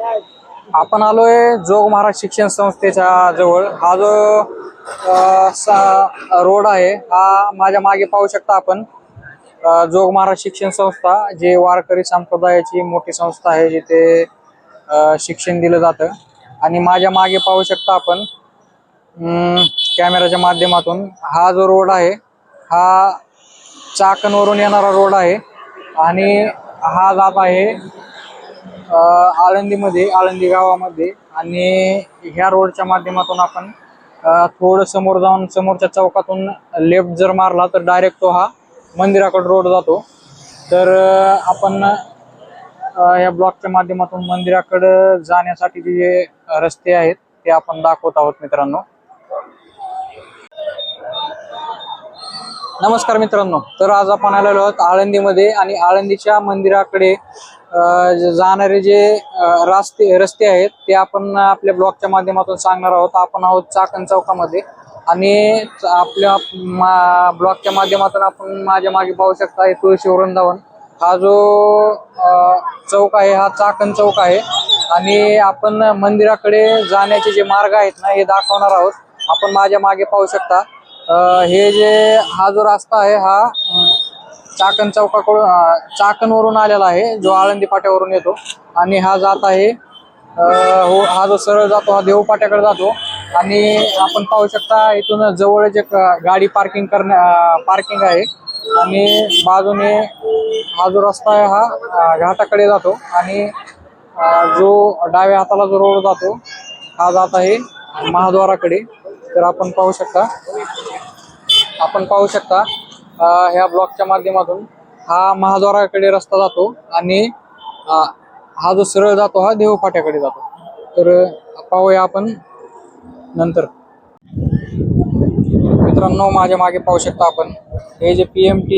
आपण आलोय जोग महाराज शिक्षण संस्थेच्या जवळ। हा जो रोड आहे हा माझ्या मागे पाहू शकता आपण। जोग महाराज शिक्षण संस्था जे वारकरी संप्रदायाची मोठी संस्था आहे, जिथे शिक्षण दिलं जातं। आणि माझ्या मागे पाहू शकता आपण कॅमेराच्या माध्यमातून हा जो रोड आहे हा चाकणवरून येणारा रोड आहे आणि हा जात आहे आळंदी गावामध्ये। आणि ह्या रोडच्या माध्यमातून आपण थोडं समोर जाऊन समोरच्या चौकातून लेफ्ट जर मारला तर डायरेक्ट तो हा मंदिराकडे रोड जातो। तर आपण या ब्लॉकच्या माध्यमातून मंदिराकडे जाण्यासाठी जे रस्ते आहेत ते आपण दाखवत आहोत मित्रांनो। नमस्कार मित्रांनो, तर आज आपण आलेलो आहोत आळंदीमध्ये आणि आळंदीच्या मंदिराकडे जाणारे जे रस्ते आहेत ते आपण आपल्या ब्लॉगच्या माध्यमातून सांगणार आहोत। आपण आहोत चाकण चौकामध्ये आणि आपल्या ब्लॉगच्या माध्यमातून आपण माझ्या मागे पाहू शकता तुळशी वृंदावन हा जो चौक आहे हा चाकण चौक आहे। आणि आपण मंदिराकडे जाण्याचे जे मार्ग आहेत ना हे दाखवणार आहोत। आपण माझ्या मागे पाहू शकता हा जो रस्ता आहे हा चाकण चौकाकडून चाकणवरून आलेला आहे, जो आळंदी फाट्यावरून येतो आणि हा जात आहे हा जो सरळ जातो हा देहू फाट्याकडे जातो। आणि आपण पाहू शकता इथून जवळच एक गाडी पार्किंग आहे आणि बाजूने हा जो रस्ता आहे हा घाटाकडे जातो आणि जो डाव्या हाताला जो रोड जातो हा जात आहे महाद्वाराकडे। तर आपण पाहू शकता ह्या ब्लॉकच्या माध्यमातून हा महाद्वाराकडे रस्ता जातो आणि हा जो सरळ जातो हा देहू फाट्याकडे जातो। तर पाहूया आपण नंतर। मित्रांनो, माझ्या मागे पाहू शकता आपण हे जे PMT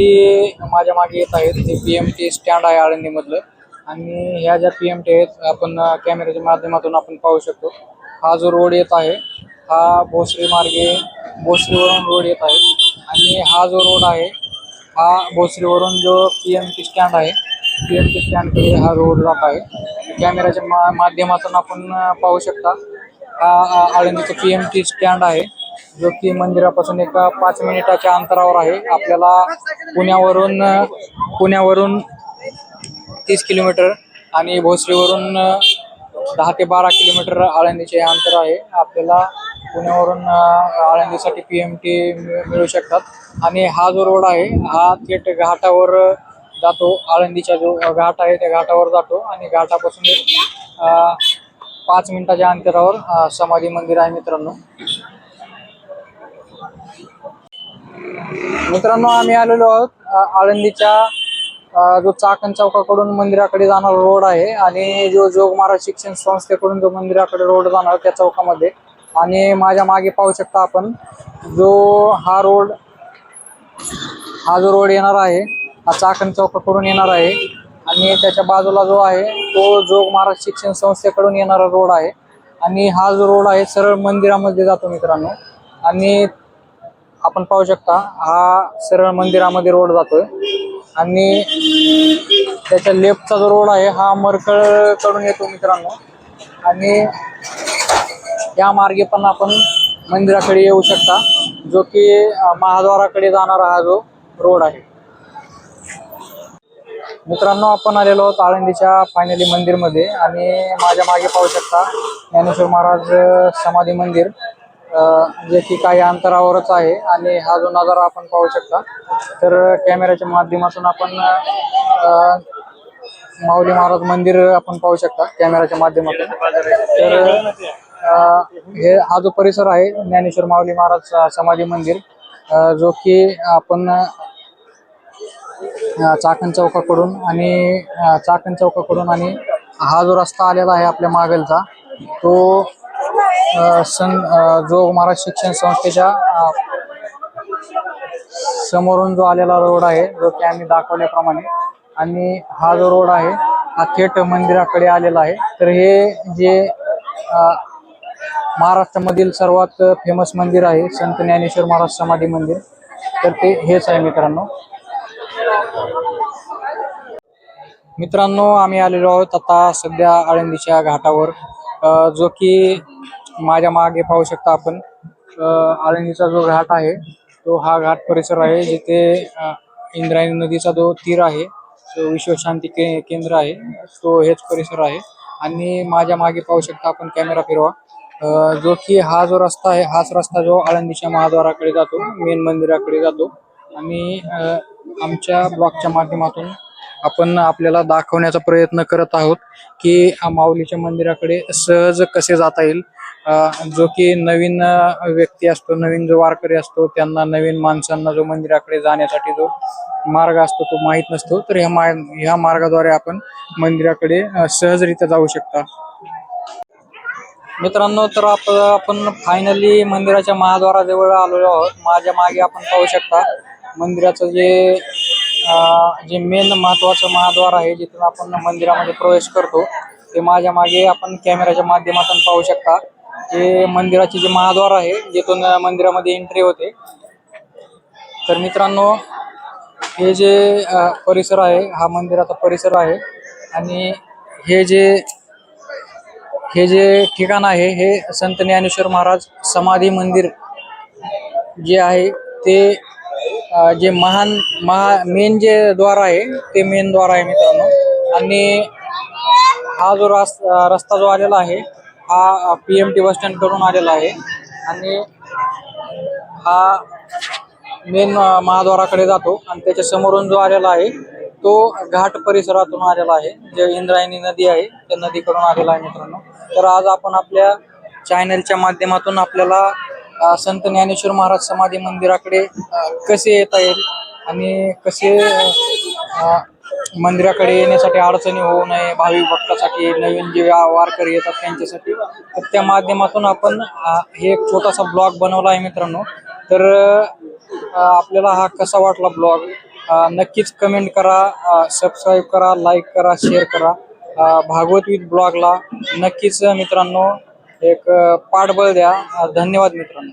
माझ्या मागे येत आहेत ते PMT स्टँड आहे आळंदी मधलं। आणि ह्या ज्या PMT आहेत आपण कॅमेऱ्याच्या माध्यमातून आपण पाहू शकतो। हा जो रोड येत आहे हा भोसरीवरून रोड येत आहे आणि हा जो रोड आहे हा भोसरीवरून जो PMT स्टँड आहे PMT स्टँडकडे हा रोड जात आहे। कॅमेऱ्याच्या माध्यमातून आपण पाहू शकता हा आळंदीचा PMT स्टँड आहे, जो की मंदिरापासून एक 5 मिनिटाच्या अंतरावर आहे। आपल्याला पुण्यावरून 30 किलोमीटर आणि भोसरीवरून 10 ते 12 किलोमीटर आळंदीचे अंतर आहे। आपल्याला पुण्यावरून आळंदीसाठी PMT मिळू शकतात। आणि हा जो रोड आहे हा थेट घाटावर जातो। आळंदीचा जो घाट आहे त्या घाटावर जातो आणि घाटापासून 5 मिनिटाच्या अंतरावर समाधी मंदिर आहे मित्रांनो आम्ही आलेलो आहोत आळंदीच्या जो चाकण चौकाकडून मंदिराकडे जाणारा रोड आहे आणि जो जोग महाराज शिक्षण संस्थेकडून जो मंदिराकडे रोड जाणार त्या चौकामध्ये। आणि माझ्या मागे पाहू शकता आपण हा जो रोड येणार आहे हा चाकण चौकाकडून येणार आहे आणि त्याच्या बाजूला जो आहे तो जोग महाराज शिक्षण संस्थेकडून येणारा रोड आहे। आणि हा जो रोड आहे सरळ मंदिरामध्ये जातो मित्रांनो। आणि आपण पाहू शकता हा सरळ मंदिरामध्ये रोड जातोय आणि त्याच्या लेफ्टचा जो रोड आहे हा मरकळ कडून येतो मित्रांनो। आणि या मार्गे पण आपण मंदिराकडे येऊ शकता, जो की महाद्वाराकडे जाणारा हा जो रोड आहे। मित्रांनो, आपण आलेलो आहोत आळंदीच्या फायनली मंदिरमध्ये आणि माझ्या मागे पाहू शकता ज्ञानेश्वर महाराज समाधी मंदिर, जे की काही अंतरावरच आहे। आणि हा जो नजारा आपण पाहू शकता तर कॅमेऱ्याच्या माध्यमातून आपण माऊली महाराज मंदिर आपण पाहू शकता कॅमेऱ्याच्या माध्यमातून। तर हा जो परिसर आहे ज्ञानेश्वर माऊली महाराज समाधी मंदिर, जो की आपण चाकण चौकाकडून आणि हा जो रस्ता आलेला आहे आपल्या मागलचा तो जोग महाराज शिक्षण संस्थेच्या समोरून जो आलेला रोड आहे, जो की आम्ही दाखवल्याप्रमाणे। आणि हा जो रोड आहे हा थेट मंदिराकडे आलेला आहे। तर हे जे महाराष्ट्रामधील सर्वात फेमस मंदिर आहे संत ज्ञानेश्वर महाराज समाधी मंदिर, तर ते हेच आहे मित्रांनो। मित्रांनो, आम्ही आलेलो आहोत आता सध्या आळंदीच्या घाटावर, जो की माझ्या मागे पाहू शकता आपण. आळंदीचा जो घाट आहे तो हा घाट परिसर आहे, जिथे इंद्रायणी नदीचा जो तीर आहे, तो विश्वशांती केंद्र आहे, तो हेच परिसर आहे. आणि माझ्या मागे पाहू शकता आपण, कॅमेरा फिरवा, जो की हा जो रस्ता आहे, हाच रस्ता जो आळंदीच्या महाद्वाराकडे जातो, मेन मंदिराकडे जातो. आणि आमच्या ब्लॉगच्या माध्यमातून आपण आपल्याला दाखवण्याचा प्रयत्न करत आहोत की माऊलीच्या मंदिराकडे सहज कसे जाता येईल. जो की नवीन व्यक्ती असतो, नवीन जो वारकरी असतो, त्यांना, नवीन माणसांना जो मंदिराकडे जाण्यासाठी जो मार्ग असतो तो माहीत नसतो, तर ह्या मार्गाद्वारे आपण मंदिराकडे सहजरित्या जाऊ शकता. मित्रांनो, तर आपण फायनली मंदिराच्या महाद्वाराजवळ आलेलो आहोत. माझ्या मागे आपण पाहू शकता मंदिराचं जे मेन महत्वाचं महाद्वार आहे, जिथून आपण मंदिरामध्ये प्रवेश करतो, ते माझ्या मागे आपण कॅमेऱ्याच्या माध्यमातून पाहू शकता. हे मंदिराचे जे महाद्वार आहे, जिथून मंदिरामध्ये एंट्री होते. तर मित्रांनो, हे जे परिसर आहे, हा मंदिराचा परिसर आहे. आणि हे जे ठिकाण आहे, हे संत ज्ञानेश्वर महाराज समाधी मंदिर जे आहे, ते जे मेन जे द्वार आहे, ते मेन द्वार आहे मित्रांनो. आणि हा जो रस्ता जो आलेला आहे, हा PMT बस स्टँड कडून आलेला आहे. आणि हा मेन महाद्वाराकडे जातो. आणि त्याच्या समोरून जो आलेला आहे, तो घाट परिसरातून आलेला आहे, जे इंद्रायणी नदी आहे, त्या नदीकडून आलेला आहे मित्रांनो. तर आज आपण आपल्या चॅनलच्या माध्यमातून आपल्याला संत ज्ञानेश्वर महाराज समाधी मंदिराकडे कसे येता येईल आणि कसे मंदिराकडे येण्यासाठी अडचणी होऊ नये, भावी भक्तासाठी, नवीन जे वारकरी येतात त्यांच्यासाठी, तर त्या माध्यमातून आपण हे एक छोटासा ब्लॉग बनवला आहे मित्रांनो. तर आपल्याला हा कसा वाटला ब्लॉग, नक्कीच कमेंट करा, सबस्क्राईब करा, लाईक करा, शेअर करा. भागवत विथ ब्लॉगला नक्कीच मित्रांनो एक पाठबळ द्या. धन्यवाद मित्रांनो.